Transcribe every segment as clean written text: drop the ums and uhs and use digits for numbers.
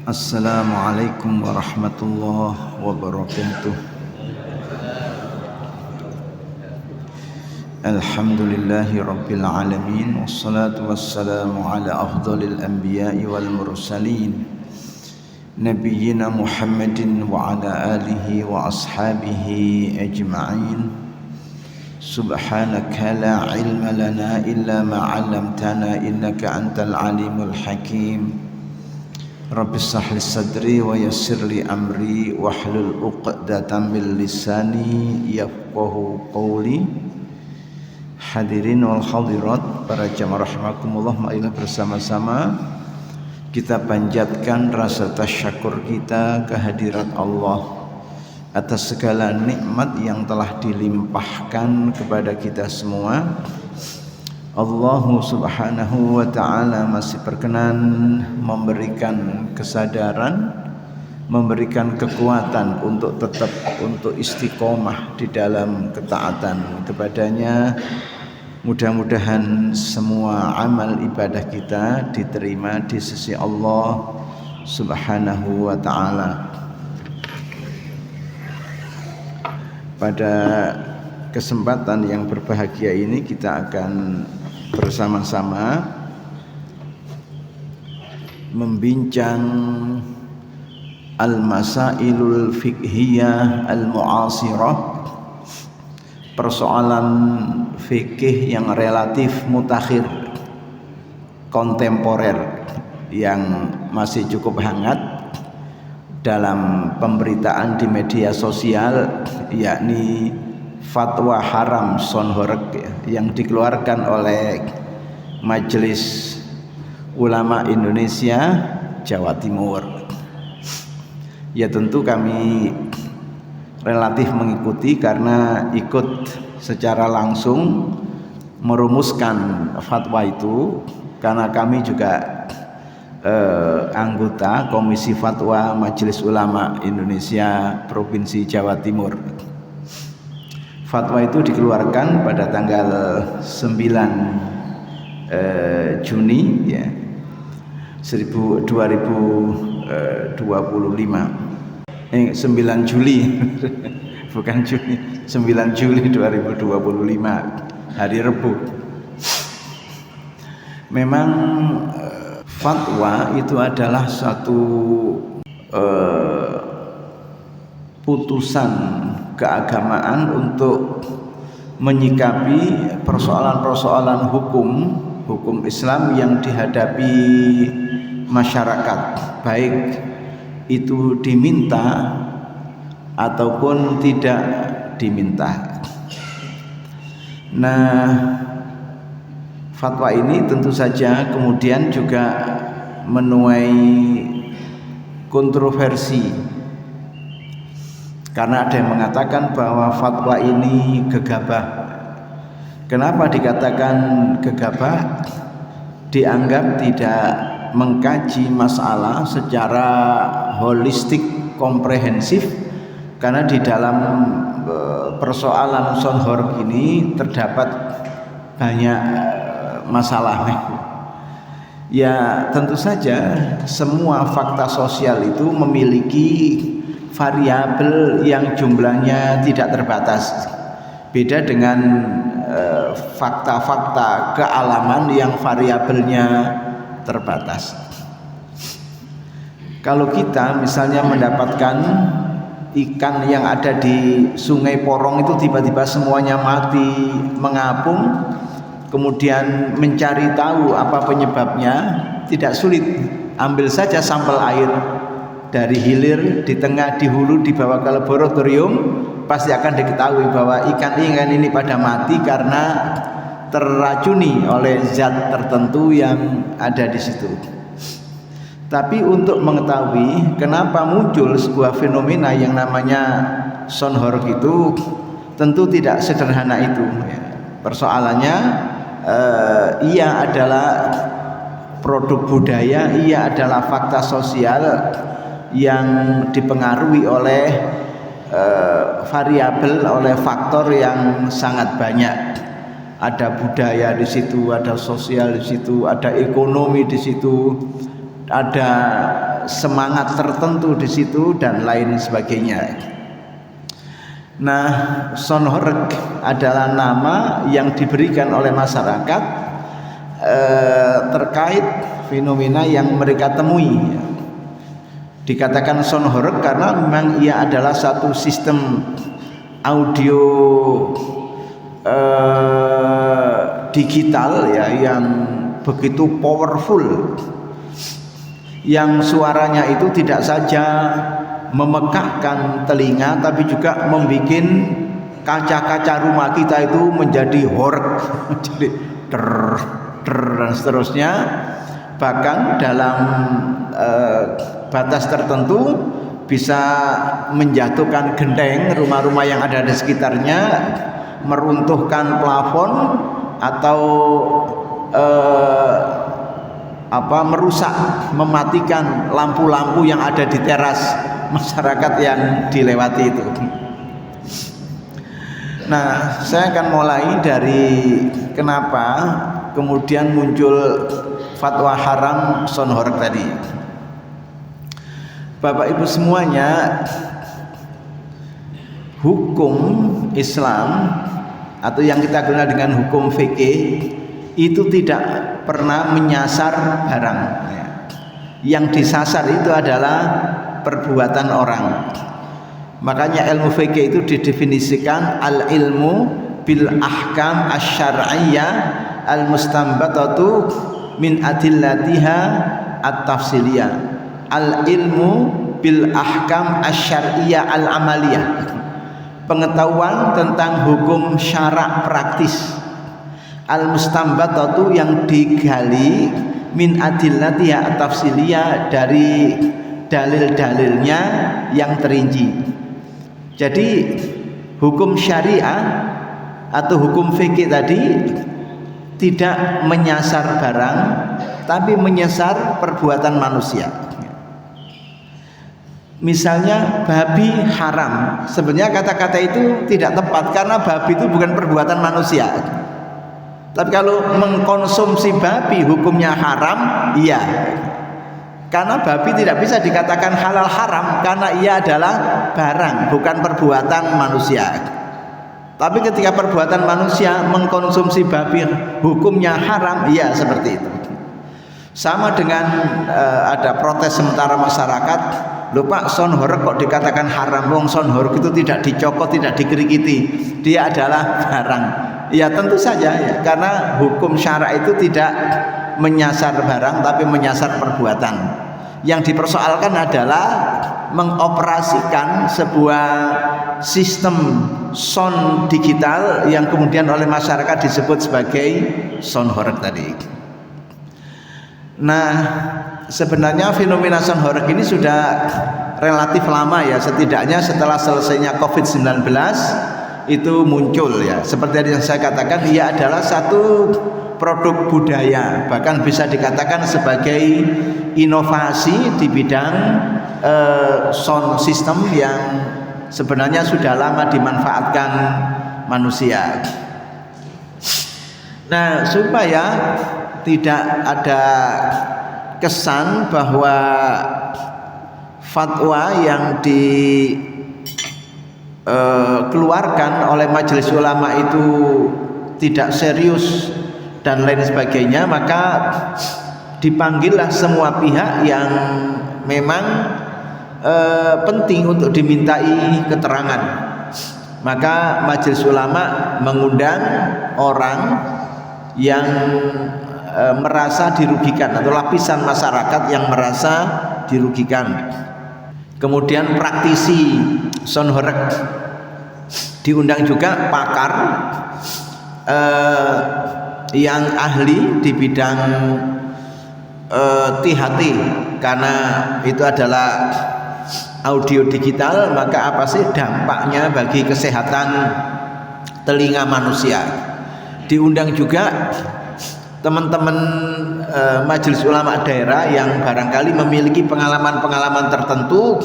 Assalamualaikum warahmatullahi wabarakatuh. Alhamdulillahi rabbil alamin, wassalatu wassalamu ala afdalil anbiya'i wal mursalin, nabiyyina Muhammadin wa ala alihi wa ashabihi ajma'in. Subhanaka la ilma lana illa ma 'allamtana innaka antal alimul hakim. Rabbi shrah li sadri wa yassir li amri wahlul 'uqdatam min lisani yafqahu qawli. Hadirin wal hadirat, para jamaah rahimakumullah, marilah bersama-sama kita panjatkan rasa tasyakur kita kehadirat Allah atas segala nikmat yang telah dilimpahkan kepada kita semua. Allah subhanahu wa ta'ala masih berkenan memberikan kesadaran, memberikan kekuatan untuk tetap untuk istiqomah di dalam ketaatan kepadanya. Mudah-mudahan semua amal ibadah kita diterima di sisi Allah subhanahu wa ta'ala. Pada kesempatan yang berbahagia ini kita akan bersama-sama membincang al-masailul fiqhiyah al-mu'asirah, persoalan fikih yang relatif mutakhir, kontemporer, yang masih cukup hangat dalam pemberitaan di media sosial, yakni fatwa haram sonhorek yang dikeluarkan oleh Majelis Ulama Indonesia Jawa Timur. Ya tentu kami relatif mengikuti karena ikut secara langsung merumuskan fatwa itu, karena kami juga anggota Komisi Fatwa Majelis Ulama Indonesia Provinsi Jawa Timur. Fatwa itu dikeluarkan pada tanggal 9 Juni ya, 2025. 9 Juli bukan Juni, 9 Juli 2025, hari Rabu. Memang fatwa itu adalah satu putusan keagamaan untuk menyikapi persoalan-persoalan hukum Islam yang dihadapi masyarakat, baik itu diminta ataupun tidak diminta. Nah, fatwa ini tentu saja kemudian juga menuai kontroversi, karena ada yang mengatakan bahwa fatwa ini gegabah. Kenapa dikatakan gegabah? Dianggap tidak mengkaji masalah secara holistik, komprehensif, karena di dalam persoalan sonhor ini terdapat banyak masalahnya. Ya tentu saja semua fakta sosial itu memiliki variabel yang jumlahnya tidak terbatas. Beda dengan fakta-fakta kealaman yang variabelnya terbatas. Kalau kita misalnya mendapatkan ikan yang ada di Sungai Porong itu tiba-tiba semuanya mati mengapung, kemudian mencari tahu apa penyebabnya, tidak sulit. Ambil saja sampel air dari hilir, di tengah, di hulu, dibawa ke laboratorium, pasti akan diketahui bahwa ikan-ikan ini pada mati karena terracuni oleh zat tertentu yang ada di situ. Tapi untuk mengetahui kenapa muncul sebuah fenomena yang namanya sonhor itu, tentu tidak sederhana itu. Persoalannya, ia adalah produk budaya, ia adalah fakta sosial yang dipengaruhi oleh variabel, oleh faktor yang sangat banyak. Ada budaya di situ, ada sosial di situ, ada ekonomi di situ, ada semangat tertentu di situ dan lain sebagainya. Nah, Sonhoreg adalah nama yang diberikan oleh masyarakat terkait fenomena yang mereka temui. Dikatakan Sonhoreg karena memang ia adalah satu sistem audio digital ya yang begitu powerful, yang suaranya itu tidak saja memekakkan telinga tapi juga membuat kaca-kaca rumah kita itu menjadi horeg, jadi der dan seterusnya. Bahkan dalam batas tertentu bisa menjatuhkan genteng rumah-rumah yang ada di sekitarnya, meruntuhkan plafon atau merusak, mematikan lampu-lampu yang ada di teras masyarakat yang dilewati itu. Nah, saya akan mulai dari kenapa kemudian muncul fatwa haram Sonhoreg tadi. Bapak Ibu semuanya, hukum Islam atau yang kita kenal dengan hukum fikih itu tidak pernah menyasar barang. Yang disasar itu adalah perbuatan orang. Makanya ilmu fikih itu didefinisikan al ilmu bil ahkam asy-syar'iyyah al mustanbatatu min adillatiha at-tafsiliyah. Al ilmu bil ahkam asy-syar'iyyah al amaliyah. Pengetahuan tentang hukum syarak praktis. Al mustanbatatu yang digali min adillatiha at-tafsiliyah dari dalil-dalilnya yang terinci. Jadi hukum syariah atau hukum fikih tadi tidak menyasar barang tapi menyasar perbuatan manusia. Misalnya babi haram, sebenarnya kata-kata itu tidak tepat karena babi itu bukan perbuatan manusia. Tapi kalau mengkonsumsi babi hukumnya haram, iya. Karena babi tidak bisa dikatakan halal haram karena ia adalah barang, bukan perbuatan manusia. Tapi ketika perbuatan manusia mengkonsumsi babi hukumnya haram, iya seperti itu. Sama dengan ada protes sementara masyarakat, lupa Sonhoreg kok dikatakan haram, wong Sonhoreg itu tidak dicokot, tidak dikerikiti, dia adalah barang. Ya tentu saja ya, karena hukum syarak itu tidak menyasar barang tapi menyasar perbuatan. Yang dipersoalkan adalah mengoperasikan sebuah sistem sound digital yang kemudian oleh masyarakat disebut sebagai Sonhoreg tadi. Nah, sebenarnya fenomena Sonhoreg ini sudah relatif lama ya, setidaknya setelah selesainya COVID-19 itu muncul ya. Seperti yang saya katakan, ia adalah satu produk budaya, bahkan bisa dikatakan sebagai inovasi di bidang sound system yang sebenarnya sudah lama dimanfaatkan manusia. Nah, supaya tidak ada kesan bahwa fatwa yang dikeluarkan oleh majelis ulama itu tidak serius dan lain sebagainya, maka dipanggillah semua pihak yang memang penting untuk dimintai keterangan. Maka majelis ulama mengundang orang yang merasa dirugikan atau lapisan masyarakat yang merasa dirugikan. Kemudian praktisi Sonhoreg diundang juga, pakar yang ahli di bidang THT, karena itu adalah audio digital, maka apa sih dampaknya bagi kesehatan telinga manusia. Diundang juga teman-teman majelis ulama daerah yang barangkali memiliki pengalaman-pengalaman tertentu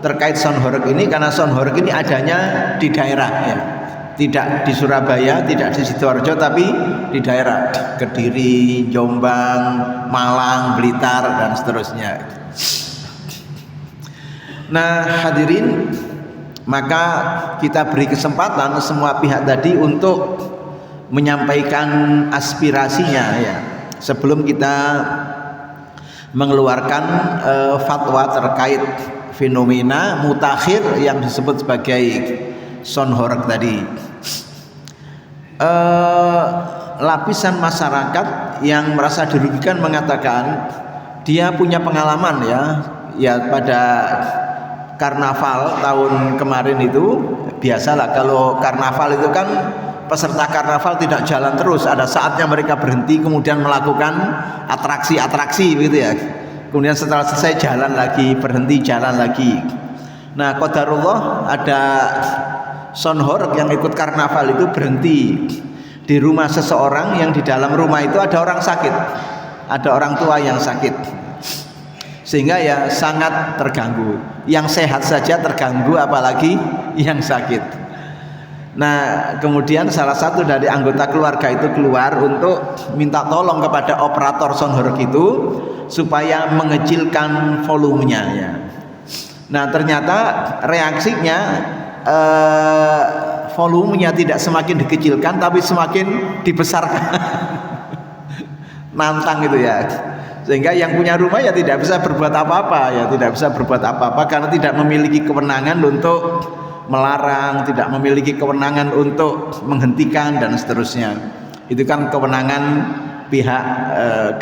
terkait Sonhoreg ini, karena Sonhoreg ini adanya di daerah ya, tidak di Surabaya, tidak di Sidoarjo, tapi di daerah Kediri, Jombang, Malang, Blitar dan seterusnya. Nah hadirin, maka kita beri kesempatan semua pihak tadi untuk menyampaikan aspirasinya ya, sebelum kita mengeluarkan fatwa terkait fenomena mutakhir yang disebut sebagai sonhorek tadi. Lapisan masyarakat yang merasa dirugikan mengatakan dia punya pengalaman ya pada karnaval tahun kemarin itu. Biasalah kalau karnaval itu kan peserta karnaval tidak jalan terus, ada saatnya mereka berhenti kemudian melakukan atraksi-atraksi begitu ya. Kemudian setelah selesai jalan lagi, berhenti jalan lagi. Nah qadarullah ada sonhorek yang ikut karnaval itu berhenti di rumah seseorang yang di dalam rumah itu ada orang sakit, ada orang tua yang sakit, sehingga ya sangat terganggu. Yang sehat saja terganggu, apalagi yang sakit. Nah kemudian salah satu dari anggota keluarga itu keluar untuk minta tolong kepada operator sonhorek itu supaya mengecilkan volumenya ya. Nah ternyata reaksinya volumenya tidak semakin dikecilkan tapi semakin dibesarkan. Nantang itu ya, sehingga yang punya rumah ya tidak bisa berbuat apa-apa ya, tidak bisa berbuat apa-apa karena tidak memiliki kewenangan untuk melarang, tidak memiliki kewenangan untuk menghentikan dan seterusnya. Itu kan kewenangan pihak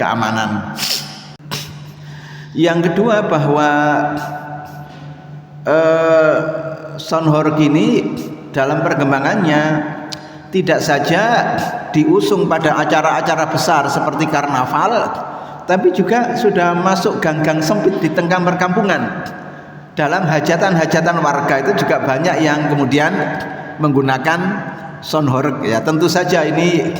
keamanan. Yang kedua bahwa sonhorek ini dalam perkembangannya tidak saja diusung pada acara-acara besar seperti karnaval, tapi juga sudah masuk gang-gang sempit di tengah perkampungan. Dalam hajatan-hajatan warga itu juga banyak yang kemudian menggunakan sonhorek ya. Tentu saja ini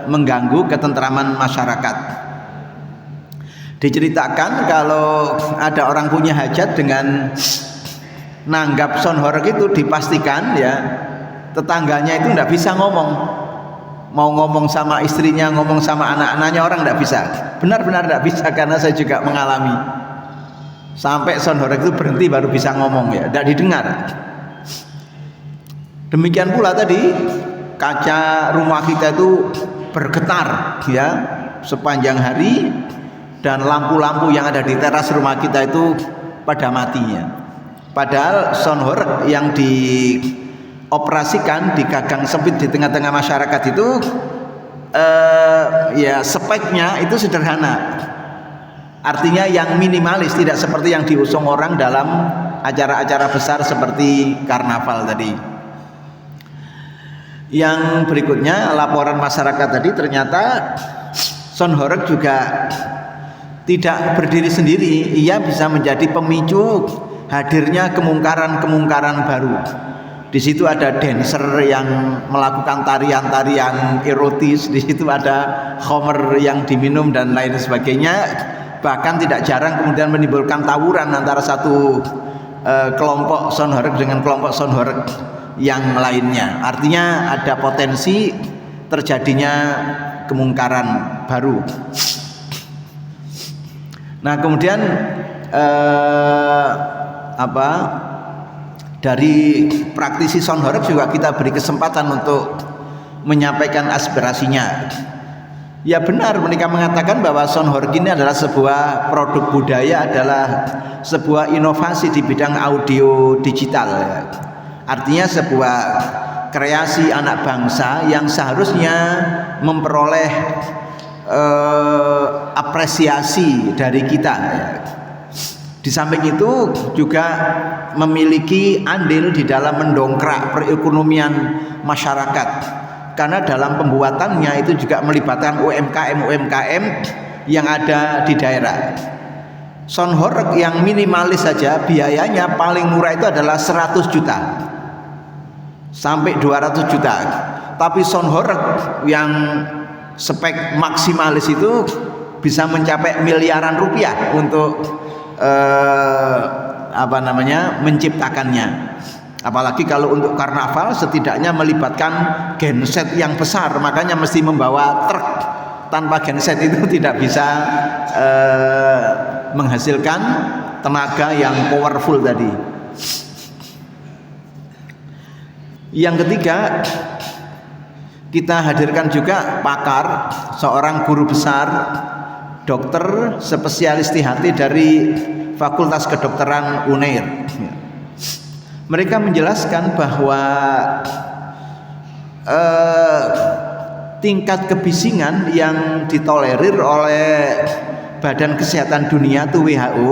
mengganggu ketentraman masyarakat. Diceritakan kalau ada orang punya hajat dengan nanggap sonhorek itu dipastikan ya tetangganya itu tidak bisa ngomong, mau ngomong sama istrinya, ngomong sama anak-anaknya orang tidak bisa, benar-benar tidak bisa, karena saya juga mengalami sampai sonhorek itu berhenti baru bisa ngomong ya, tidak didengar. Demikian pula tadi kaca rumah kita itu bergetar ya sepanjang hari dan lampu-lampu yang ada di teras rumah kita itu pada matinya. Padahal sonhorek yang dioperasikan di gagang sempit di tengah-tengah masyarakat itu ya speknya itu sederhana, artinya yang minimalis, tidak seperti yang diusung orang dalam acara-acara besar seperti karnaval tadi. Yang berikutnya laporan masyarakat tadi, ternyata sonhorek juga tidak berdiri sendiri, ia bisa menjadi pemicu hadirnya kemungkaran-kemungkaran baru. Di situ ada dancer yang melakukan tarian-tarian erotis, di situ ada khamr yang diminum dan lain sebagainya. Bahkan tidak jarang kemudian menimbulkan tawuran antara satu kelompok sonhorek dengan kelompok sonhorek yang lainnya. Artinya ada potensi terjadinya kemungkaran baru. Nah kemudian dari praktisi sonhorek juga kita beri kesempatan untuk menyampaikan aspirasinya. Ya benar, mereka mengatakan bahwa sonhorek ini adalah sebuah produk budaya, adalah sebuah inovasi di bidang audio digital ya. Artinya sebuah kreasi anak bangsa yang seharusnya memperoleh apresiasi dari kita ya. Di samping itu juga memiliki andil di dalam mendongkrak perekonomian masyarakat, karena dalam pembuatannya itu juga melibatkan UMKM yang ada di daerah. Sonhorek yang minimalis saja biayanya paling murah itu adalah 100 juta sampai 200 juta. Tapi sonhorek yang spek maksimalis itu bisa mencapai miliaran rupiah untuk menciptakannya. Apalagi kalau untuk karnaval setidaknya melibatkan genset yang besar, makanya mesti membawa truk. Tanpa genset itu tidak bisa menghasilkan tenaga yang powerful tadi. Yang ketiga, kita hadirkan juga pakar, seorang guru besar, dokter spesialis hati dari Fakultas Kedokteran Unair. Mereka menjelaskan bahwa tingkat kebisingan yang ditolerir oleh Badan Kesehatan Dunia atau WHO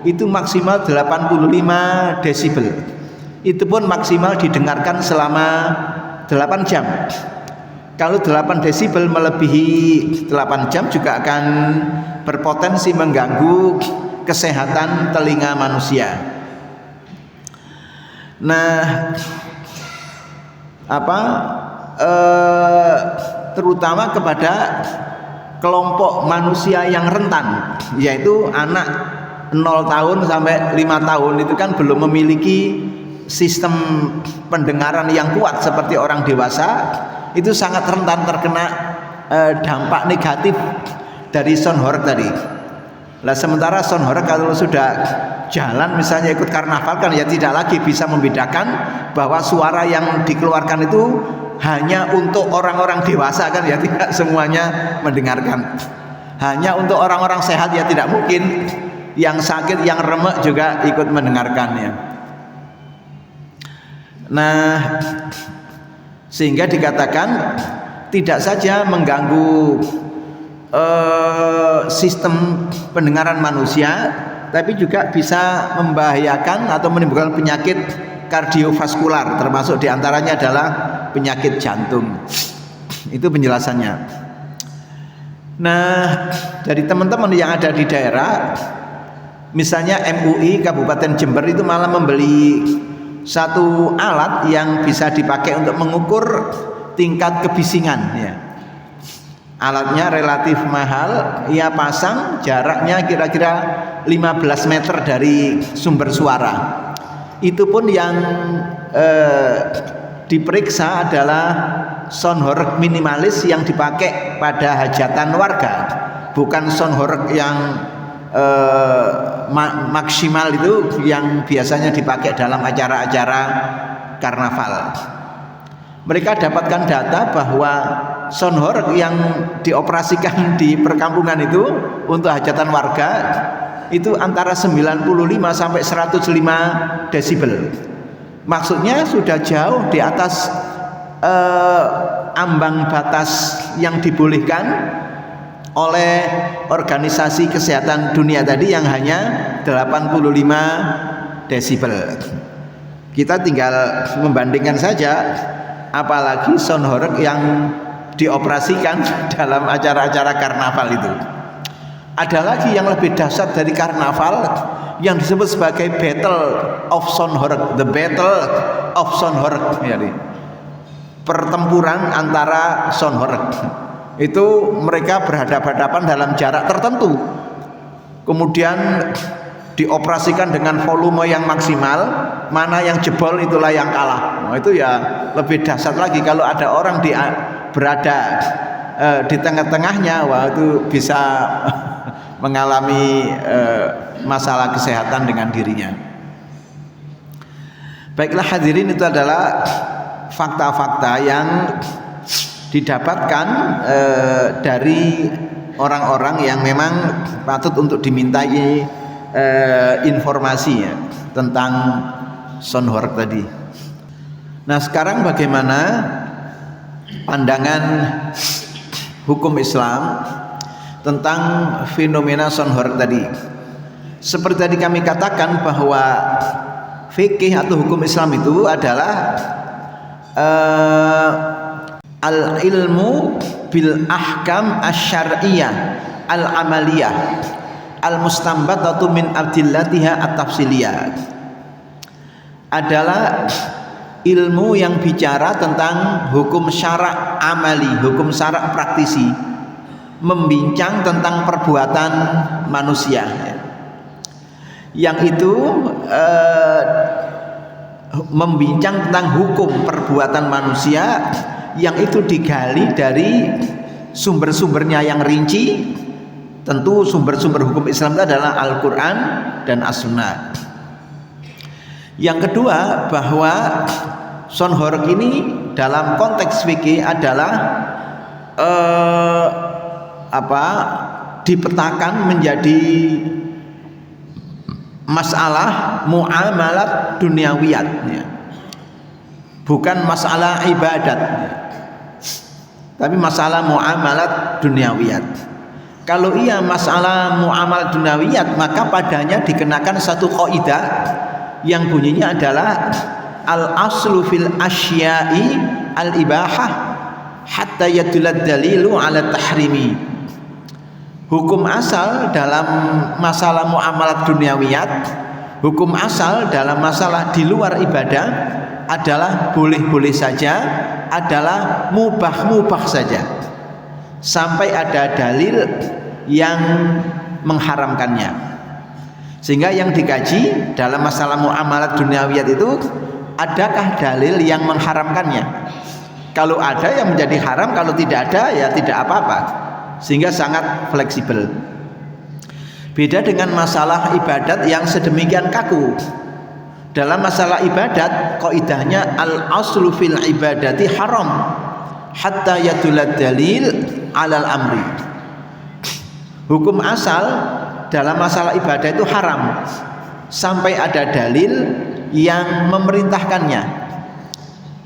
itu maksimal 85 desibel. Itu pun maksimal didengarkan selama 8 jam. Kalau 8 desibel melebihi 8 jam juga akan berpotensi mengganggu kesehatan telinga manusia. Nah, terutama kepada kelompok manusia yang rentan, yaitu anak 0 tahun sampai 5 tahun itu kan belum memiliki sistem pendengaran yang kuat seperti orang dewasa, itu sangat rentan terkena dampak negatif dari sound horeg tadi. Lah sementara sound horeg kalau sudah jalan misalnya ikut karnaval kan ya tidak lagi bisa membedakan bahwa suara yang dikeluarkan itu hanya untuk orang-orang dewasa kan ya, tidak semuanya mendengarkan. Hanya untuk orang-orang sehat ya tidak mungkin, yang sakit yang remek juga ikut mendengarkannya. Nah, sehingga dikatakan tidak saja mengganggu sistem pendengaran manusia, tapi juga bisa membahayakan atau menimbulkan penyakit kardiovaskular, termasuk diantaranya adalah penyakit jantung. Itu penjelasannya. Nah, dari teman-teman yang ada di daerah, misalnya MUI Kabupaten Jember itu malah membeli satu alat yang bisa dipakai untuk mengukur tingkat kebisingan ya. Alatnya relatif mahal, ia pasang jaraknya kira-kira 15 meter dari sumber suara. Itu pun yang diperiksa adalah sound horeg minimalis yang dipakai pada hajatan warga, bukan sound horeg yang maksimal itu yang biasanya dipakai dalam acara-acara karnaval. Mereka dapatkan data bahwa sound horeg yang dioperasikan di perkampungan itu untuk hajatan warga itu antara 95 sampai 105 desibel. Maksudnya sudah jauh di atas ambang batas yang dibolehkan oleh Organisasi Kesehatan Dunia tadi yang hanya 85 desibel. Kita tinggal membandingkan saja, apalagi sound horeg yang dioperasikan dalam acara-acara karnaval itu. Ada lagi yang lebih dahsyat dari karnaval yang disebut sebagai Battle of Sound Horeg, the Battle of Sound Horeg, jadi pertempuran antara sound horeg. Itu mereka berhadapan-hadapan dalam jarak tertentu, kemudian dioperasikan dengan volume yang maksimal, mana yang jebol itulah yang kalah. Nah, itu ya lebih dahsyat lagi kalau ada orang berada di tengah-tengahnya, wah itu bisa mengalami masalah kesehatan dengan dirinya. Baiklah hadirin, itu adalah fakta-fakta yang didapatkan dari orang-orang yang memang patut untuk dimintai informasi ya, tentang sound horeg tadi. Nah, sekarang bagaimana pandangan hukum Islam tentang fenomena sound horeg tadi? Seperti tadi kami katakan bahwa fikih atau hukum Islam itu adalah al-ilmu bil ahkam asy-syar'iyyah al-amaliyah al-mustanbatatu min adillatiha at-tafsiliyah, adalah ilmu yang bicara tentang hukum syarak amali, hukum syarak praktisi, membincang tentang perbuatan manusia, yang itu membincang tentang hukum perbuatan manusia yang itu digali dari sumber-sumbernya yang rinci, Tentu sumber-sumber hukum Islam itu adalah Al-Quran dan As-Sunnah. Yang kedua, bahwa son horeg ini dalam konteks fikih adalah dipetakan menjadi masalah muamalat duniawiyat, ya. Bukan masalah ibadat, ya. Tapi masalah muamalat duniawiyat. Kalau ia masalah muamalat duniawiyat, maka padanya dikenakan satu kaidah yang bunyinya adalah al aslu fil asya'i al ibahah hatta yadulad dalilu ala tahrimi. Hukum asal dalam masalah muamalat duniawiyat, hukum asal dalam masalah di luar ibadah adalah boleh-boleh saja, adalah mubah-mubah saja, sampai ada dalil yang mengharamkannya. Sehingga yang dikaji dalam masalah muamalat duniawiyat itu, adakah dalil yang mengharamkannya? Kalau ada yang menjadi haram, kalau tidak ada ya tidak apa-apa. Sehingga sangat fleksibel. Beda dengan masalah ibadat yang sedemikian kaku. Dalam masalah ibadat, kaidahnya al aslu fil ibadati haram hatta yadulad dalil alal amri. Hukum asal dalam masalah ibadah itu haram sampai ada dalil yang memerintahkannya.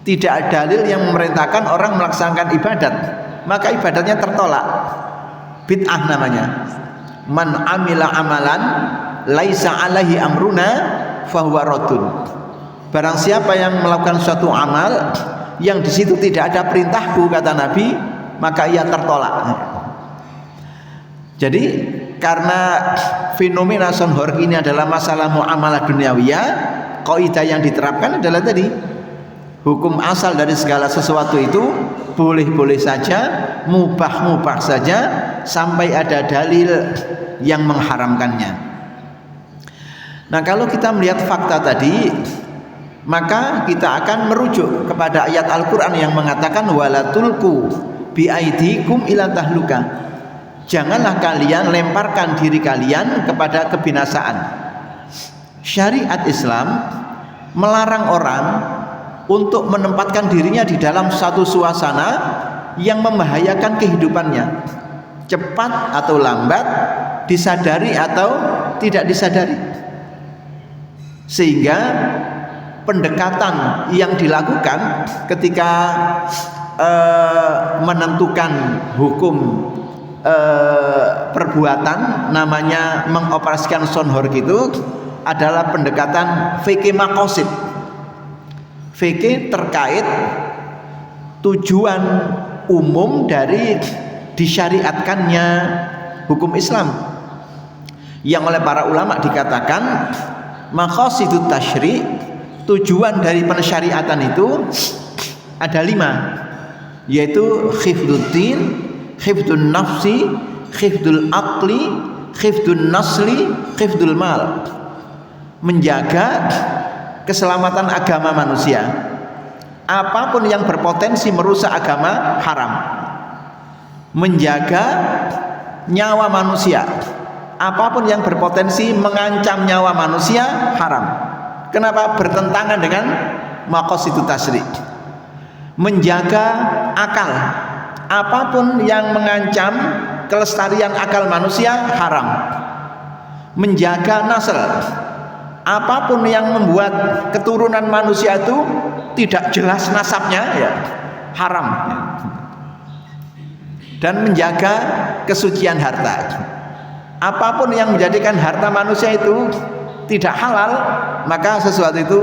Tidak ada dalil yang memerintahkan orang melaksanakan ibadat, maka ibadatnya tertolak. Bid'ah namanya. Man amila amalan laisa alaihi amruna fahuwa raddun. Barang siapa yang melakukan suatu amal yang di situ tidak ada perintahku, kata Nabi, maka ia tertolak. Jadi karena fenomena son horeg ini adalah masalah muamalah duniawiyah, kaidah yang diterapkan adalah tadi, hukum asal dari segala sesuatu itu boleh-boleh saja, mubah-mubah saja, sampai ada dalil yang mengharamkannya. Nah, kalau kita melihat fakta tadi, maka kita akan merujuk kepada ayat Al-Quran yang mengatakan wala tulqu biaidikum ila tahluka. Janganlah kalian lemparkan diri kalian kepada kebinasaan. Syariat Islam melarang orang untuk menempatkan dirinya di dalam satu suasana yang membahayakan kehidupannya, cepat atau lambat, disadari atau tidak disadari. Sehingga pendekatan yang dilakukan ketika menentukan hukum perbuatan namanya mengoperasikan son horeg itu adalah pendekatan fikih maqasid. Fikih terkait tujuan umum dari disyariatkannya hukum Islam, yang oleh para ulama dikatakan maqasidut tasyri', tujuan dari pensyariatan itu ada 5, yaitu khifduddin, khifdun nafsi, khifdul aqli, khifdun nasli, khifdul mal. Menjaga keselamatan agama manusia. Apapun yang berpotensi merusak agama haram. Menjaga nyawa manusia. Apapun yang berpotensi mengancam nyawa manusia haram. Kenapa? Bertentangan dengan maqasidut tasyri'. Menjaga akal. Apapun yang mengancam kelestarian akal manusia haram. Menjaga nasl. Apapun yang membuat keturunan manusia itu tidak jelas nasabnya ya haram. Dan menjaga kesucian harta. Apapun yang menjadikan harta manusia itu tidak halal, maka sesuatu itu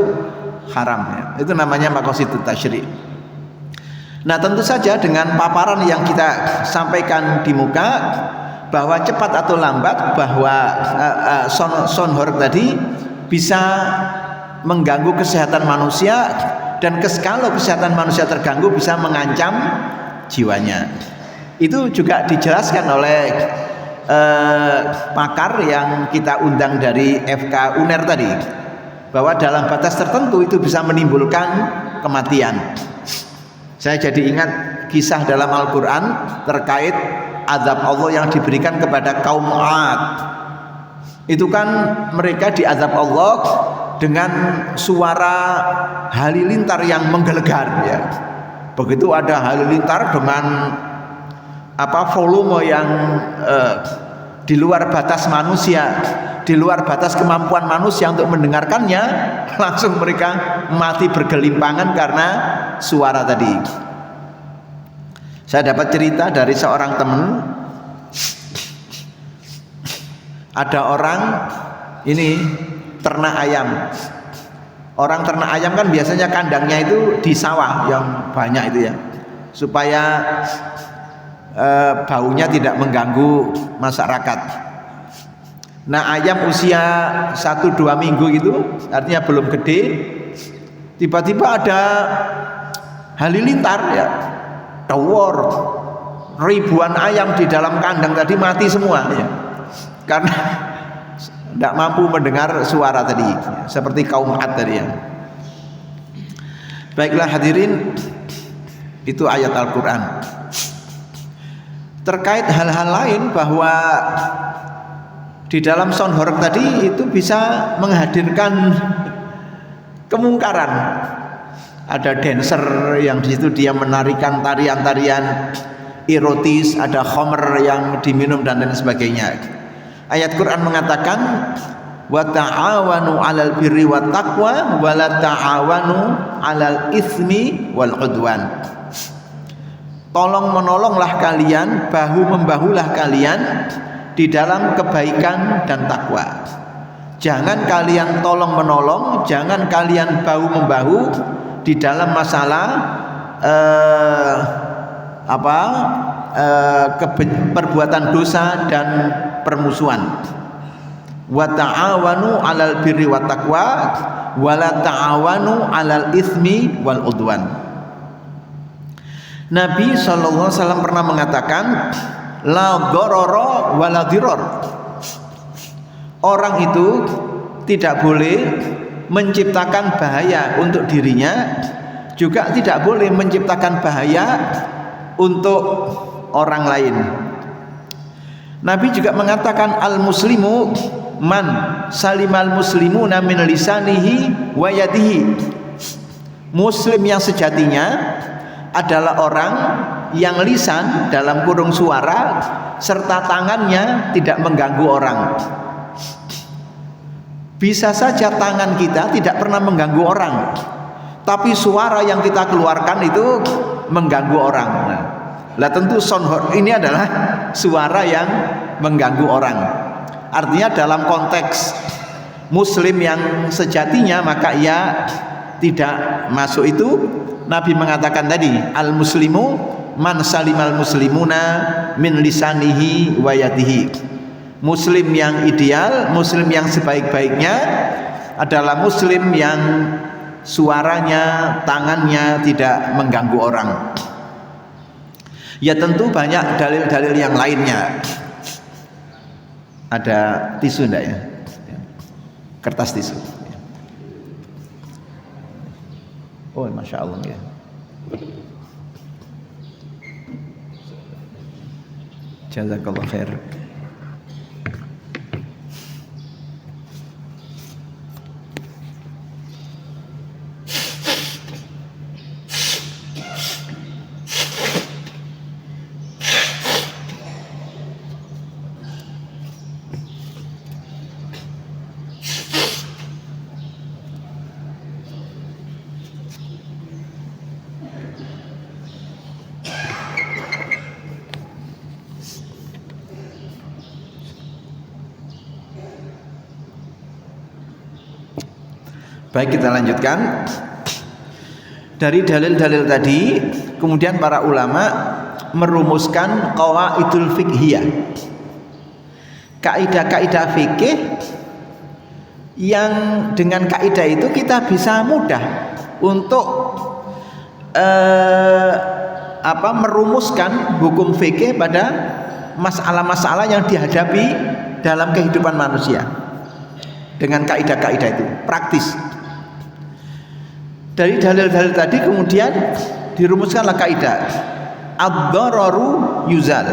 haram ya. Itu namanya maqasidut tasyri'. Nah, tentu saja dengan paparan yang kita sampaikan di muka, bahwa cepat atau lambat, bahwa son horeg tadi bisa mengganggu kesehatan manusia, dan kalau kesehatan manusia terganggu bisa mengancam jiwanya. Itu juga dijelaskan oleh pakar yang kita undang dari FK UNER tadi, bahwa dalam batas tertentu itu bisa menimbulkan kematian. Saya jadi ingat kisah dalam Al-Quran terkait azab Allah yang diberikan kepada kaum 'Ad. Itu kan mereka diazab Allah dengan suara halilintar yang menggelegar ya. Begitu ada halilintar dengan volume yang di luar batas manusia, di luar batas kemampuan manusia untuk mendengarkannya, langsung mereka mati bergelimpangan karena suara tadi. Saya dapat cerita dari seorang teman, ada orang ini ternak ayam. Orang ternak ayam kan biasanya kandangnya itu di sawah yang banyak itu ya, supaya baunya tidak mengganggu masyarakat. Nah, ayam usia 1-2 minggu itu artinya belum gede, tiba-tiba ada halilintar ya, tawar, ribuan ayam di dalam kandang tadi mati semua ya, karena tidak mampu mendengar suara tadi, seperti kaum 'Ad tadi ya. Baiklah hadirin, itu ayat Al-Quran. Terkait hal-hal lain, bahwa di dalam sound horeg tadi itu bisa menghadirkan kemungkaran. Ada dancer yang di situ dia menarikan tarian-tarian erotis, ada khamr yang diminum dan lain sebagainya. Ayat Quran mengatakan wa ta'awanu 'alal birri wat taqwa wa la ta'awanu 'alal itsmi wal 'udwan. Tolong menolonglah kalian, bahu membahulah kalian di dalam kebaikan dan takwa. Jangan kalian tolong menolong, jangan kalian bahu membahu di dalam masalah perbuatan dosa dan permusuhan. Wa ta'awanu 'alal birri wat taqwa wa la ta'awanu 'alal itsmi wal 'udwan. Nabi SAW pernah mengatakan la dharara wa la dirar. Orang itu tidak boleh menciptakan bahaya untuk dirinya, juga tidak boleh menciptakan bahaya untuk orang lain. Nabi juga mengatakan al-muslimu man salimal muslimuna min lisanihi wa yadihi. Muslim yang sejatinya adalah orang yang lisan dalam kurung suara serta tangannya tidak mengganggu orang. Bisa saja tangan kita tidak pernah mengganggu orang, tapi suara yang kita keluarkan itu mengganggu orang. Nah, tentu sound ini adalah suara yang mengganggu orang. Artinya dalam konteks muslim yang sejatinya, maka ia tidak masuk itu. Nabi mengatakan tadi al-muslimu man salimal muslimuna min lisanihi wa yadihi. Muslim yang ideal, muslim yang sebaik-baiknya adalah muslim yang suaranya, tangannya tidak mengganggu orang. Ya tentu banyak dalil-dalil yang lainnya. Ada tisu enggak ya? Kertas tisu. Oh, Masya Allah ya. Jazakallah khair. Baik, kita lanjutkan. Dari dalil-dalil tadi, kemudian para ulama merumuskan qawaidul fiqhiyah, kaidah-kaidah fikih yang dengan kaidah itu kita bisa mudah untuk merumuskan hukum fikih pada masalah-masalah yang dihadapi dalam kehidupan manusia. Dengan kaidah-kaidah itu praktis. Dari dalil-dalil tadi kemudian dirumuskanlah kaidah ad-dararu yuzal.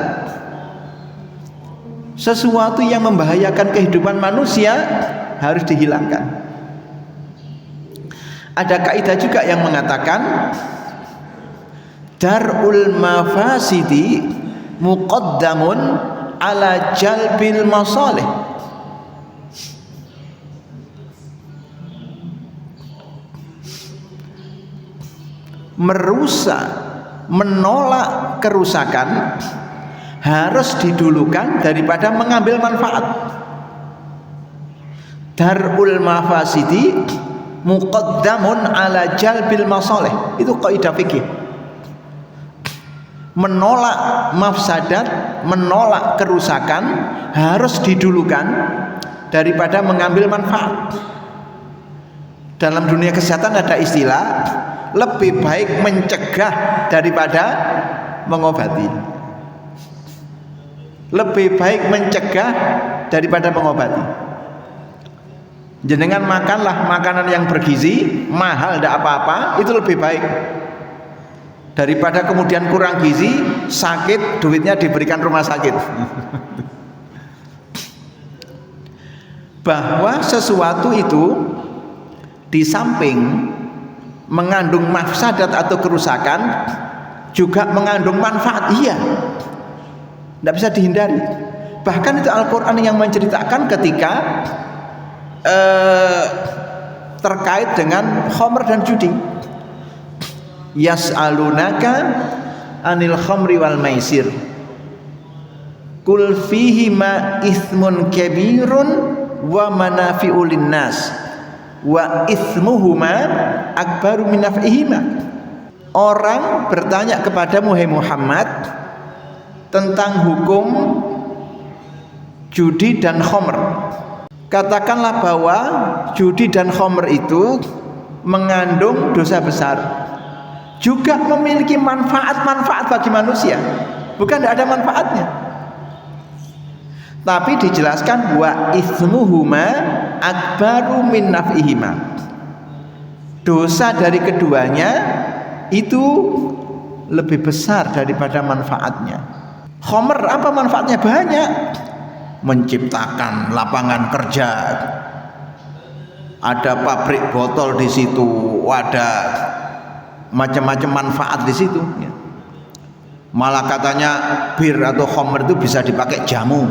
sesuatu yang membahayakan kehidupan manusia harus dihilangkan. Ada kaidah juga yang mengatakan darul mafasidi muqaddamun ala jalbil masalih. Merusak, menolak kerusakan harus didulukan daripada mengambil manfaat. Darul mafasidi muqaddamun ala jalbil masalih. Itu kaidah fikih. Menolak mafsadat, menolak kerusakan harus didulukan daripada mengambil manfaat. Dalam dunia kesehatan ada istilah lebih baik mencegah daripada mengobati. Lebih baik mencegah daripada mengobati. Jenengan makanlah makanan yang bergizi, mahal tidak apa-apa, itu lebih baik daripada kemudian kurang gizi, sakit, duitnya diberikan rumah sakit. Bahwa sesuatu itu di samping mengandung mafsadat atau kerusakan juga mengandung manfaat. Iya, tidak bisa dihindari. Bahkan itu Al-Quran yang menceritakan ketika terkait dengan khamr dan judi. Yas'alunaka anil khamri wal maisir kul fihima ithmun kabirun wa manafi'u linnas wa ithmuhuma akbaru min naf'ihima. Orang bertanya kepadamu hai Muhammad tentang hukum judi dan khamr. Katakanlah bahwa judi dan khamr itu mengandung dosa besar, juga memiliki manfaat-manfaat bagi manusia. Bukan tidak ada manfaatnya, tapi dijelaskan wa itsmuhuma akbaru min naf'ihima. Dosa dari keduanya itu lebih besar daripada manfaatnya. Khamr apa manfaatnya? Banyak. Menciptakan lapangan kerja. Ada pabrik botol di situ, ada macam-macam manfaat di situ. Malah katanya bir atau khamr itu bisa dipakai jamu.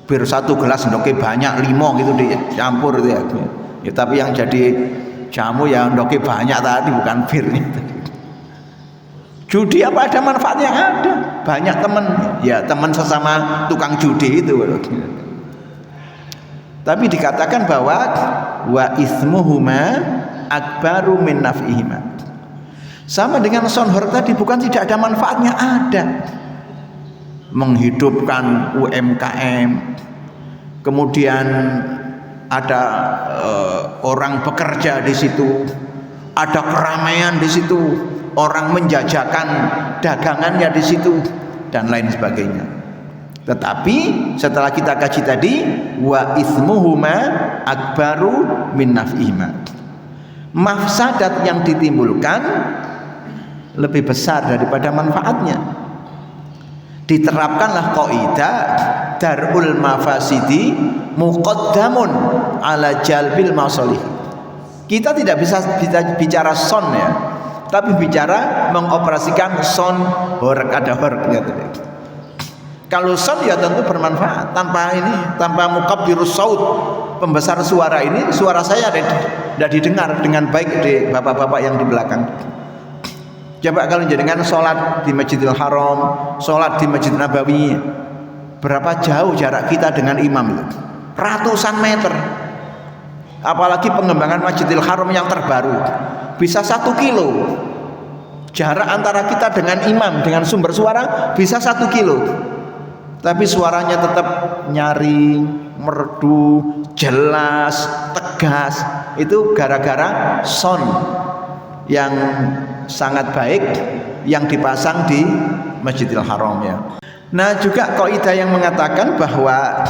Bir satu gelas ndoke banyak 5 gitu dicampur itu ya. Tapi yang jadi jamu yang ndoke banyak tadi bukan birnya. Judi apa ada manfaatnya? Ada. Banyak teman, ya teman sesama tukang judi itu. Tapi dikatakan bahwa wa itsmuhuma akbaru min naf'ihima. Sama dengan sonhor tadi, bukan tidak ada manfaatnya, ada. Menghidupkan UMKM, kemudian ada orang bekerja di situ, ada keramaian di situ, orang menjajakan dagangannya di situ dan lain sebagainya. Tetapi setelah kita kaji tadi, wa itsmuhuma akbaru min naf'ihima. Mafsadat yang ditimbulkan lebih besar daripada manfaatnya. Diterapkanlah kaidah darul mafasidi muqaddamun ala jalbil masalih. Kita tidak bisa bicara son ya, tapi bicara mengoperasikan son horek, ada horek gitu. Kalau son ya tentu bermanfaat. Tanpa mukabbirus saut, pembesar suara ini, suara saya tidak didengar dengan baik di bapak-bapak yang di belakang. Coba kalau jenengan sholat di Masjidil Haram, sholat di Masjid Nabawi, berapa jauh jarak kita dengan imam itu? Ratusan meter. Apalagi pengembangan Masjidil Haram yang terbaru, bisa 1 kilo. Jarak antara kita dengan imam, dengan sumber suara bisa 1 kilo. Tapi suaranya tetap nyaring, merdu, jelas, tegas. Itu gara-gara sound yang sangat baik yang dipasang di Masjidil Haram ya. Nah, juga kaidah yang mengatakan bahwa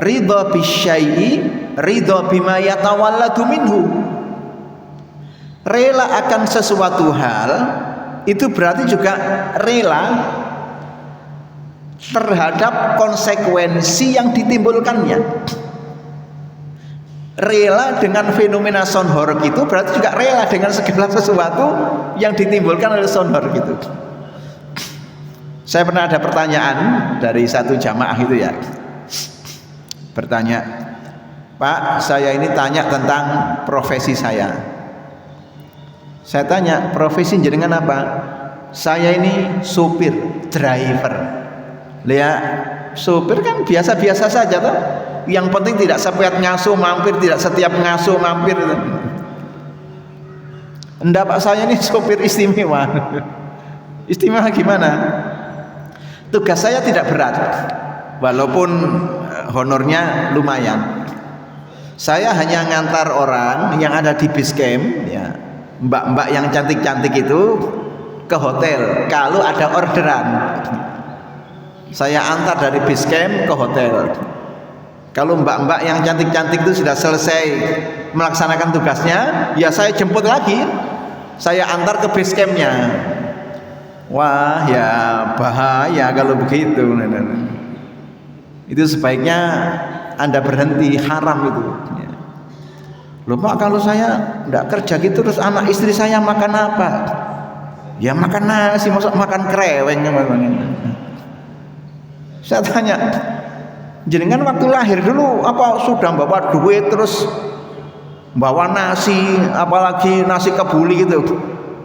ridha bisyai'i ridha bima yatawalladu minhu. Rela akan sesuatu hal itu berarti juga rela terhadap konsekuensi yang ditimbulkannya. Rela dengan fenomena sound horeg itu berarti juga rela dengan segala sesuatu yang ditimbulkan oleh sound horeg itu. Saya pernah ada pertanyaan dari satu jamaah itu ya, bertanya, Pak, saya ini tanya tentang profesi saya. Saya tanya, profesi jenengan apa? Saya ini supir, driver. Lihat, supir kan biasa-biasa saja toh. Yang penting tidak setiap ngasuh mampir, tidak setiap ngasuh mampir. Enggak Pak, saya ini supir istimewa. Istimewa gimana? Tugas saya tidak berat, walaupun honornya lumayan. Saya hanya ngantar orang yang ada di base camp, ya, mbak-mbak yang cantik-cantik itu ke hotel. Kalau ada orderan, saya antar dari base camp ke hotel. Kalau mbak-mbak yang cantik-cantik itu sudah selesai melaksanakan tugasnya, ya saya jemput lagi, saya antar ke base campnya. Wah, ya bahaya kalau begitu. Itu sebaiknya Anda berhenti, haram itu. Loh Pak, kalau saya tidak kerja gitu terus anak istri saya makan apa? Ya makan nasi, maksud makan kreweng. Saya tanya, jenengan waktu lahir dulu apa sudah bawa duit terus bawa nasi, apalagi nasi kebuli gitu?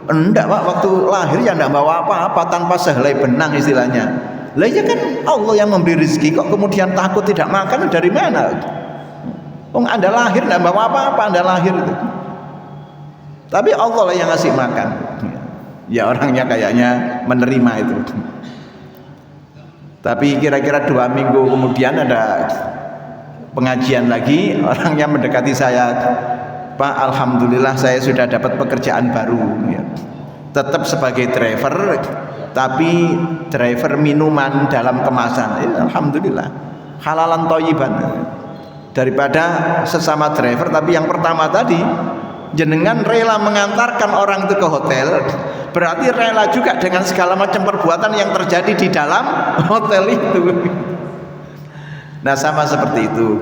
Enggak Pak, waktu lahir ya enggak bawa apa-apa, tanpa sehelai benang istilahnya. Lah ya kan Allah yang memberi rezeki, kok kemudian takut tidak makan dari mana? Anda lahir enggak bawa apa-apa, Anda lahir itu. Tapi Allah lah yang ngasih makan. Ya orangnya kayaknya menerima itu. Tapi kira-kira 2 minggu kemudian ada pengajian lagi, orang yang mendekati saya, Pak, alhamdulillah saya sudah dapat pekerjaan baru, ya. Tetap sebagai driver, tapi driver minuman dalam kemasan. Ya, alhamdulillah, halalan thayyiban. Daripada sesama driver, tapi yang pertama tadi, jenengan rela mengantarkan orang itu ke hotel, berarti rela juga dengan segala macam perbuatan yang terjadi di dalam hotel itu. Nah sama seperti itu.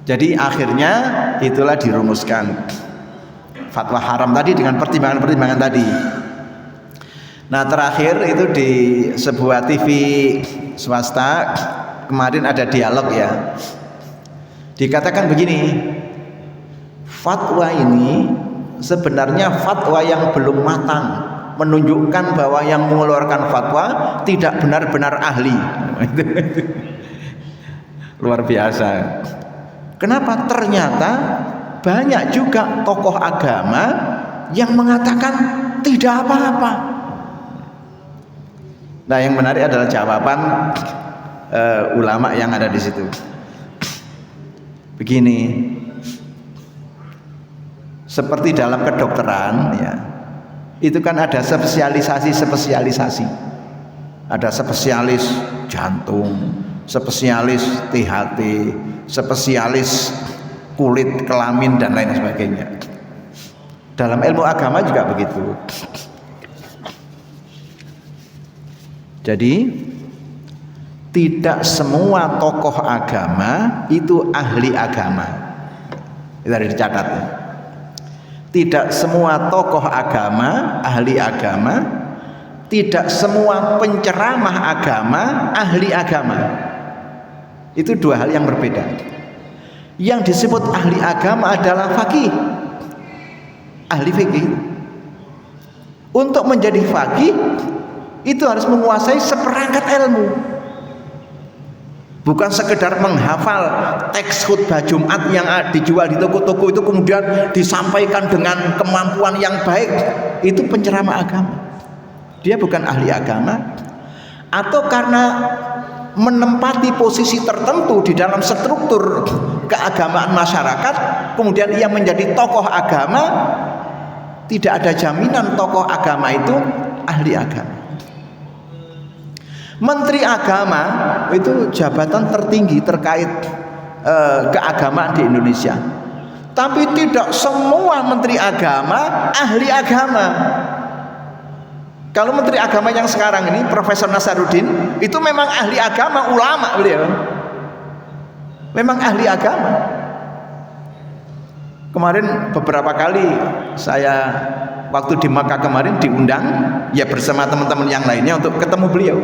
Jadi akhirnya itulah dirumuskan fatwa haram tadi dengan pertimbangan-pertimbangan tadi. Nah terakhir itu di sebuah TV swasta kemarin ada dialog ya. Dikatakan begini, fatwa ini sebenarnya fatwa yang belum matang, menunjukkan bahwa yang mengeluarkan fatwa tidak benar-benar ahli. Luar biasa. Kenapa? Ternyata banyak juga tokoh agama yang mengatakan tidak apa-apa. Nah yang menarik adalah jawaban ulama yang ada di situ. Begini, seperti dalam kedokteran ya, itu kan ada spesialisasi. Ada spesialis jantung, spesialis THT, spesialis kulit, kelamin dan lain sebagainya. Dalam ilmu agama juga begitu. Jadi tidak semua tokoh agama itu ahli agama. Itu harus dicatat ya. Tidak semua tokoh agama ahli agama, tidak semua penceramah agama ahli agama. Itu dua hal yang berbeda. Yang disebut ahli agama adalah faqih, ahli fikih. Untuk menjadi faqih itu harus menguasai seperangkat ilmu, bukan sekedar menghafal teks khutbah Jumat yang dijual di toko-toko itu kemudian disampaikan dengan kemampuan yang baik. Itu penceramah agama, dia bukan ahli agama. Atau karena menempati posisi tertentu di dalam struktur keagamaan masyarakat, kemudian ia menjadi tokoh agama, tidak ada jaminan tokoh agama itu ahli agama. Menteri agama itu jabatan tertinggi terkait keagamaan di Indonesia, tapi tidak semua menteri agama ahli agama. Kalau Menteri Agama yang sekarang ini Profesor Nasaruddin itu memang ahli agama, ulama beliau. Memang ahli agama. Kemarin beberapa kali saya waktu di Makkah kemarin diundang ya bersama teman-teman yang lainnya untuk ketemu beliau.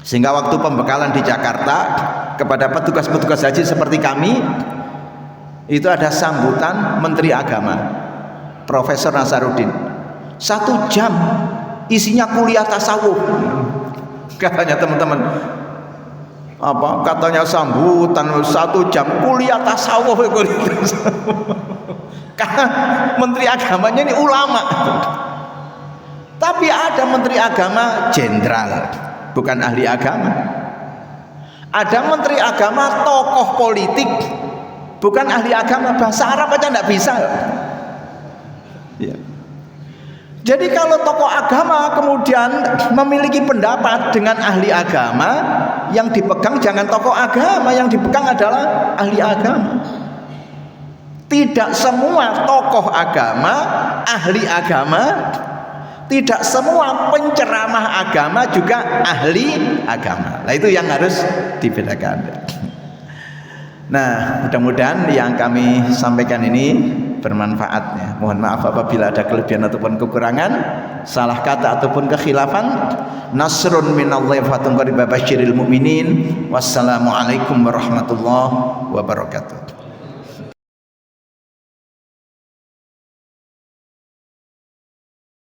Sehingga waktu pembekalan di Jakarta kepada petugas-petugas haji seperti kami itu ada sambutan Menteri Agama Profesor Nasaruddin 1 jam isinya kuliah tasawuf. Katanya teman-teman, apa katanya sambutan 1 jam kuliah tasawuf. Karena Menteri Agamanya ini ulama. Tapi ada Menteri Agama jenderal, bukan ahli agama. Ada Menteri Agama tokoh politik, bukan ahli agama. Bahasa Arab aja enggak bisa ya. Jadi kalau tokoh agama kemudian memiliki pendapat dengan ahli agama, yang dipegang jangan tokoh agama, yang dipegang adalah ahli agama. Tidak semua tokoh agama ahli agama, tidak semua penceramah agama juga ahli agama. Nah itu yang harus dibedakan. Nah mudah-mudahan yang kami sampaikan ini bermanfaat ya. Mohon maaf apabila ada kelebihan ataupun kekurangan, salah kata ataupun kekhilafan. Nasrun minallahi wa fatun qaribah basyiril mu'minin. Wassalamualaikum warahmatullahi wabarakatuh.